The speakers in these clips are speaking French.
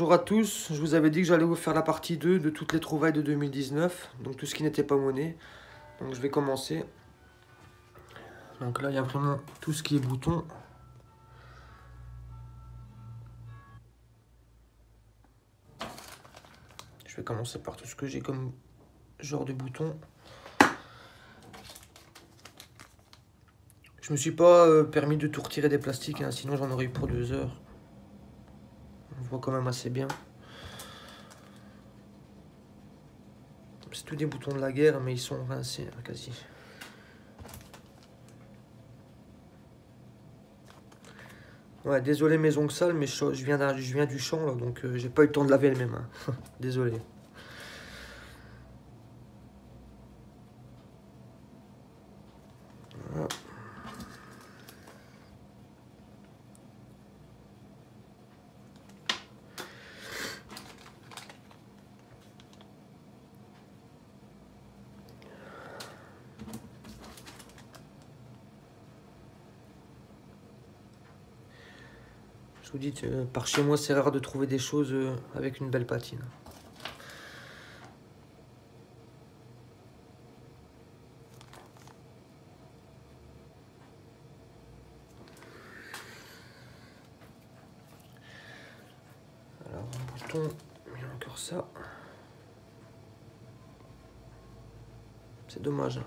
Bonjour à tous, je vous avais dit que j'allais vous faire la partie 2 de toutes les trouvailles de 2019, donc tout ce qui n'était pas monnaie. Donc je vais commencer. Donc là il y a vraiment tout ce qui est bouton. Je vais commencer par tout ce que j'ai comme genre de bouton. Je me suis pas permis de tout retirer des plastiques, hein, sinon j'en aurais eu pour 2 heures. On voit quand même assez bien. C'est tous des boutons de la guerre, mais ils sont rincés quasi. Ouais, désolé mes ongles sales, mais je viens du champ, là, donc j'ai pas eu le temps de laver les mêmes. Hein. Désolé. Voilà. Je vous dis, par chez moi, c'est rare de trouver des choses avec une belle patine. Alors, un bouton, il y a encore ça. C'est dommage.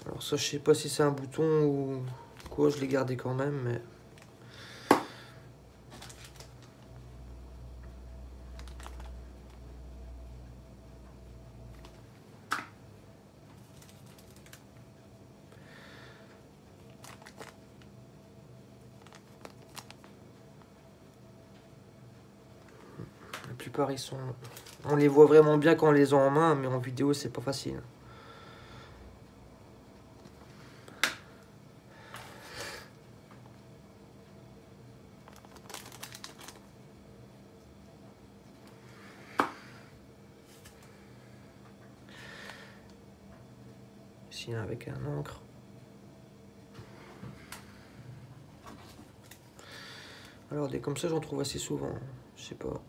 Alors ça, je sais pas si c'est un bouton ou quoi, je l'ai gardé quand même, mais... La plupart, ils sont... On les voit vraiment bien quand on les a en main, mais en vidéo, c'est pas facile. Ici, avec un encre. Alors, des comme ça, j'en trouve assez souvent. Je sais pas.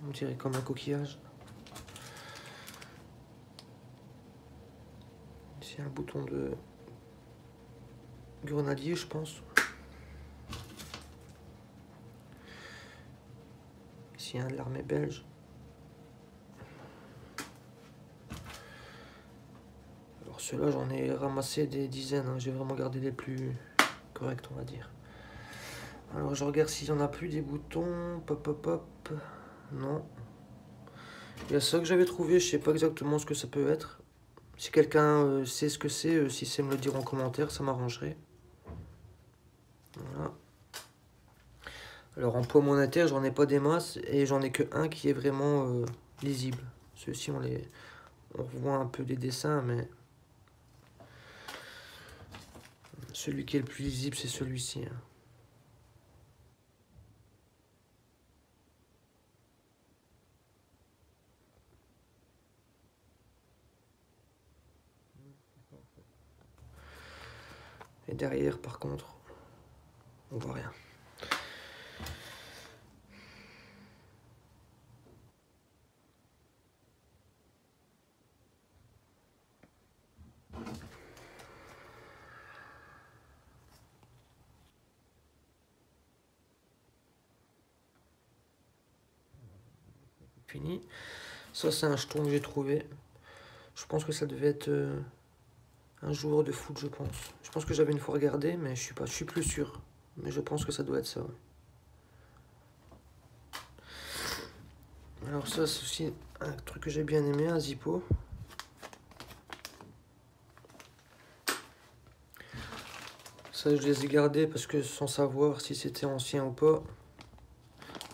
On dirait comme un coquillage. Ici, un bouton de grenadier, je pense. Ici, un de l'armée belge. Alors, ceux-là, j'en ai ramassé des dizaines. Hein. J'ai vraiment gardé les plus corrects, on va dire. Alors, je regarde s'il y en a plus des boutons. Pop, pop, pop. Non. Il y a ça que j'avais trouvé, je sais pas exactement ce que ça peut être. Si quelqu'un sait ce que c'est, si c'est me le dire en commentaire, ça m'arrangerait. Voilà. Alors en poids monétaire, j'en ai pas des masses et j'en ai que un qui est vraiment lisible. Ceux-ci, on voit un peu des dessins, mais celui qui est le plus lisible, c'est celui-ci. Hein. Et derrière, par contre, on voit rien. Fini. Ça, c'est un jeton que j'ai trouvé. Je pense que ça devait être un joueur de foot, je pense. Je pense que j'avais une fois regardé, mais je suis plus sûr. Mais je pense que ça doit être ça. Ouais. Alors ça, c'est aussi un truc que j'ai bien aimé, un Zippo. Ça, je les ai gardés parce que sans savoir si c'était ancien ou pas.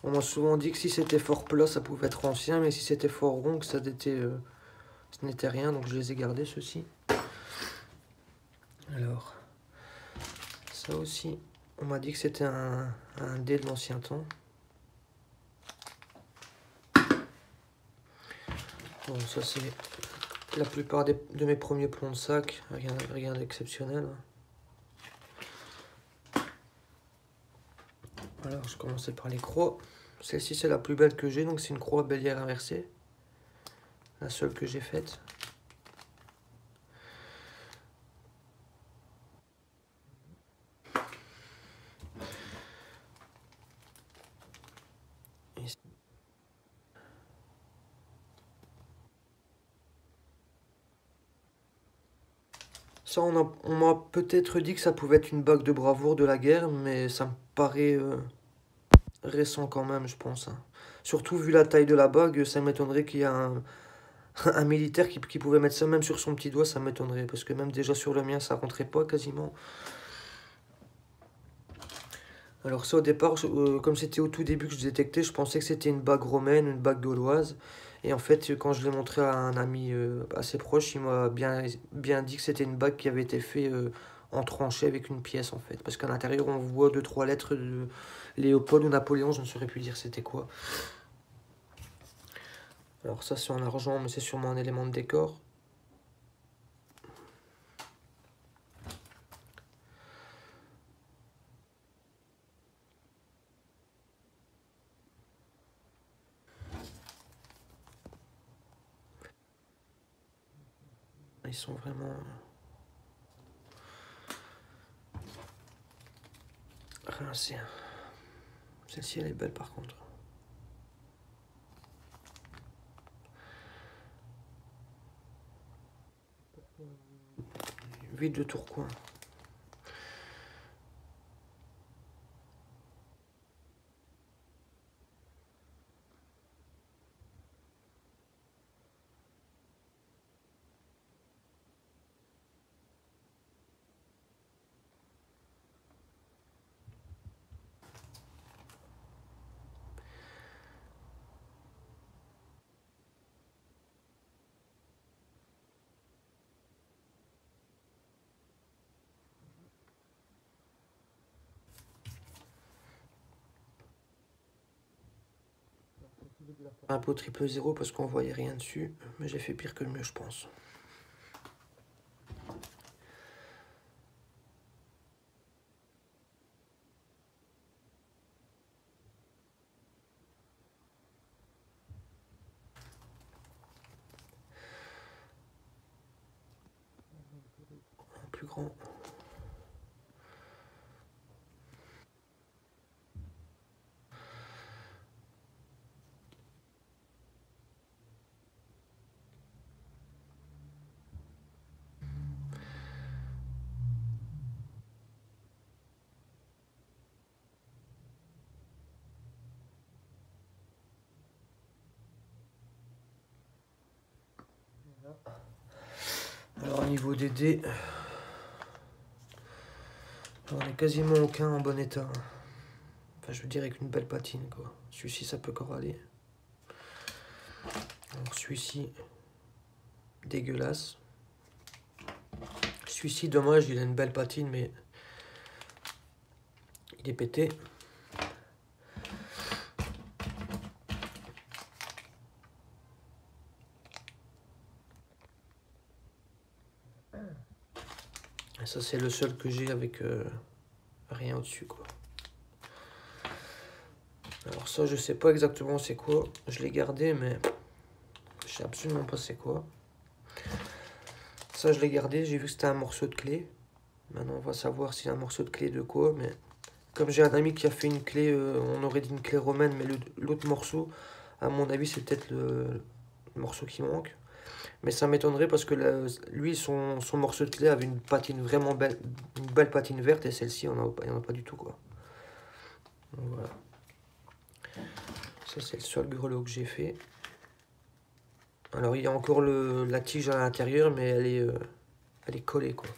On m'a souvent dit que si c'était fort plat, ça pouvait être ancien, mais si c'était fort rond, que ça ce n'était rien, donc je les ai gardés, ceux-ci. Alors, ça aussi, on m'a dit que c'était un dé de l'ancien temps. Bon, ça c'est la plupart de mes premiers plombs de sac, rien d'exceptionnel. Alors, je commençais par les croix. Celle-ci, c'est la plus belle que j'ai, donc c'est une croix bélière inversée. La seule que j'ai faite. Ça, on m'a peut-être dit que ça pouvait être une bague de bravoure de la guerre, mais ça me paraît récent quand même, je pense, hein. Surtout vu la taille de la bague, ça m'étonnerait qu'il y ait un militaire qui pouvait mettre ça même sur son petit doigt, ça m'étonnerait. Parce que même déjà sur le mien, ça rentrait pas quasiment. Alors ça, au départ, comme c'était au tout début que je détectais, je pensais que c'était une bague romaine, une bague gauloise. Et en fait, quand je l'ai montré à un ami assez proche, il m'a bien dit que c'était une bague qui avait été faite en tranchée avec une pièce, en fait. Parce qu'à l'intérieur, on voit deux, trois lettres de Léopold ou Napoléon, je ne saurais plus dire c'était quoi. Alors ça, c'est en argent, mais c'est sûrement un élément de décor. Ils sont vraiment rincés. Celle-ci, elle est belle par contre. 8 de Tourcoing. Un pot triple zéro parce qu'on voyait rien dessus, mais j'ai fait pire que le mieux, je pense. Un plus grand. Alors au niveau des dés, j'en ai quasiment aucun en bon état. Enfin, je veux dire avec une belle patine, quoi. Celui-ci, ça peut encore aller. Alors celui-ci, dégueulasse. Celui-ci, dommage, il a une belle patine, mais il est pété. Et ça, c'est le seul que j'ai avec rien au-dessus, quoi. Alors ça, je sais pas exactement c'est quoi. Je l'ai gardé, mais je sais absolument pas c'est quoi. Ça, je l'ai gardé, j'ai vu que c'était un morceau de clé. Maintenant, on va savoir si c'est un morceau de clé de quoi, mais comme j'ai un ami qui a fait une clé, on aurait dit une clé romaine, mais l'autre morceau, à mon avis, c'est peut-être le morceau qui manque. Mais ça m'étonnerait parce que lui, son morceau de clé avait une patine vraiment belle, une belle patine verte, et celle-ci, il n'y en a pas du tout, quoi. Donc, voilà. Ça, c'est le seul grelot que j'ai fait. Alors, il y a encore la tige à l'intérieur, mais elle est collée, quoi.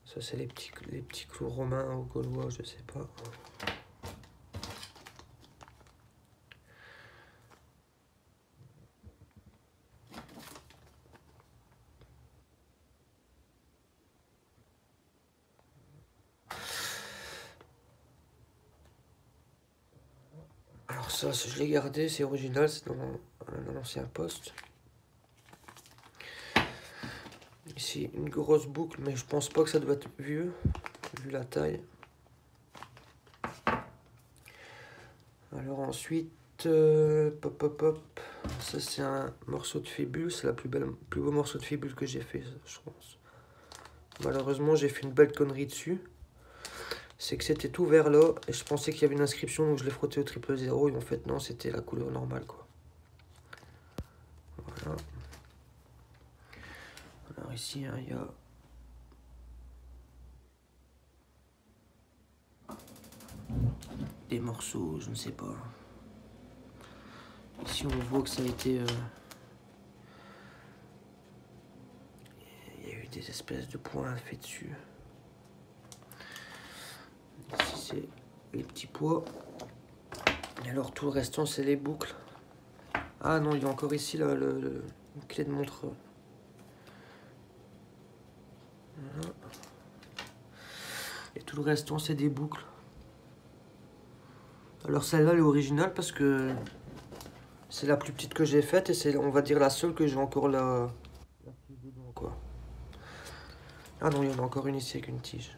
Ça, c'est les petits clous romains ou gaulois, je sais pas. Alors ça, je l'ai gardé, c'est original, c'est dans un ancien poste. Ici, une grosse boucle, mais je pense pas que ça doit être vieux, vu la taille. Alors ensuite, ça c'est un morceau de fibule, c'est la plus beau morceau de fibule que j'ai fait, je pense. Malheureusement, j'ai fait une belle connerie dessus. C'est que c'était tout vert là, et je pensais qu'il y avait une inscription, donc je l'ai frotté au 000, et en fait non, c'était la couleur normale, quoi. Voilà. Alors ici, hein, il y a... des morceaux, je ne sais pas. Ici, on voit que ça a été... il y a eu des espèces de points faits dessus. Ici, c'est les petits pois. Et alors, tout le restant, c'est les boucles. Ah non, il y a encore ici une clé de montre. Voilà. Et tout le restant, c'est des boucles. Alors celle-là, elle est originale parce que c'est la plus petite que j'ai faite et c'est, on va dire, la seule que j'ai encore la tige dedans, quoi. Ah non, il y en a encore une ici avec une tige.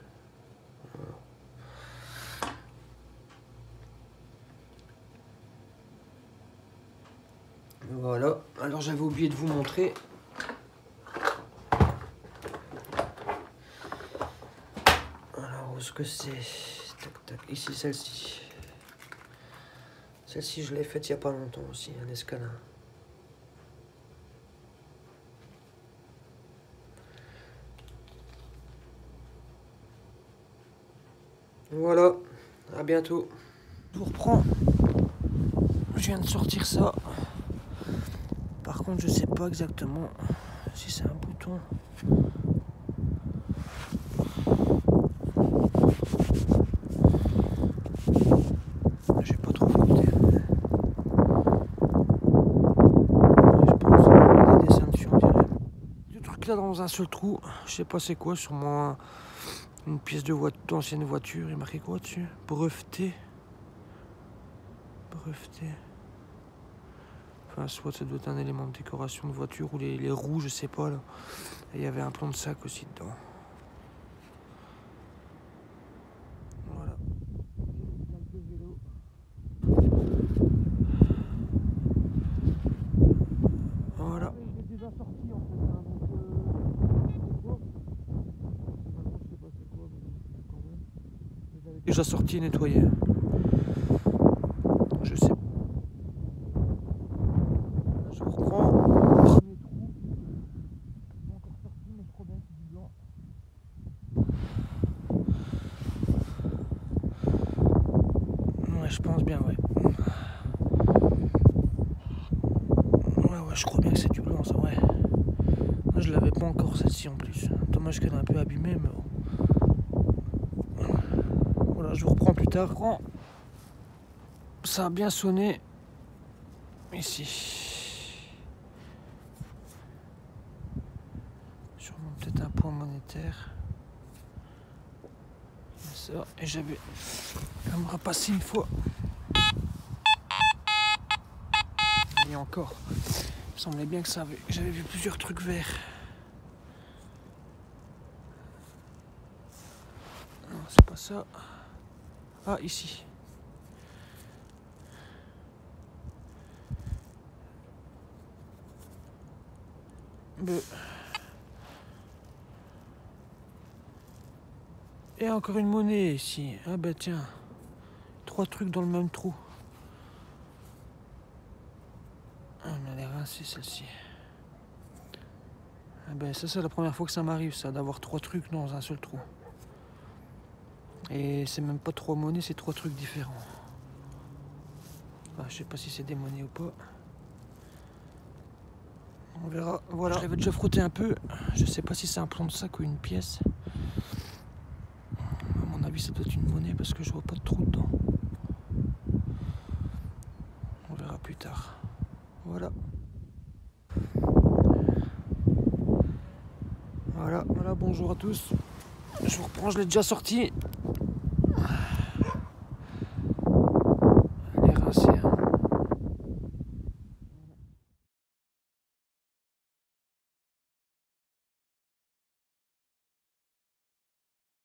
Voilà. Alors j'avais oublié de vous montrer. Alors où est-ce que c'est? Tac, tac. Ici, celle-ci. Celle-ci, je l'ai faite il n'y a pas longtemps aussi, un escalin. Voilà, à bientôt. Je vous reprends. Je viens de sortir ça. Par contre, je sais pas exactement si c'est un bouton. J'ai pas trop fouté. Je pense qu'il y a des dessins dessus, on dirait. Du truc là dans un seul trou. Je sais pas c'est quoi, sûrement une pièce d'ancienne voiture. Il est marqué quoi dessus? Breveté. Breveté. Enfin, soit ça doit être un élément de décoration de voiture ou les roues, je sais pas là. Et il y avait un plan de sac aussi dedans. Voilà. Voilà. Il est déjà sorti en fait. Hein, donc, je sais pas c'est quoi, mais quand même. Il avait déjà sorti et nettoyé. Je sais. Je reprends. Premier trou. Pas encore sorti, mais je crois bien que c'est du blanc. Ouais, je pense bien, ouais. Ouais, je crois bien que c'est du blanc, ça, ouais. Je l'avais pas encore celle-ci en plus. Dommage qu'elle est un peu abîmée, mais bon. Voilà, je vous reprends plus tard. Ça a bien sonné ici. Sûrement peut-être un point monétaire. Ça, et j'avais à me repasser une fois. Et encore. Il me semblait bien que j'avais vu plusieurs trucs verts. Non, c'est pas ça. Ah, ici. Et encore une monnaie ici. Ah bah tiens. 3 trucs dans le même trou. Ah, elle est rincée celle-ci. Ah ben ça c'est la première fois que ça m'arrive, ça, d'avoir 3 trucs dans un seul trou. Et c'est même pas 3 monnaies, c'est 3 trucs différents. Enfin, je sais pas si c'est des monnaies ou pas. On verra. Voilà, je l'avais déjà frotté un peu. Je sais pas si c'est un plan de sac ou une pièce. À mon avis ça doit être une monnaie parce que je vois pas de trou dedans. On verra plus tard. Voilà. Voilà, bonjour à tous. Je vous reprends, je l'ai déjà sorti.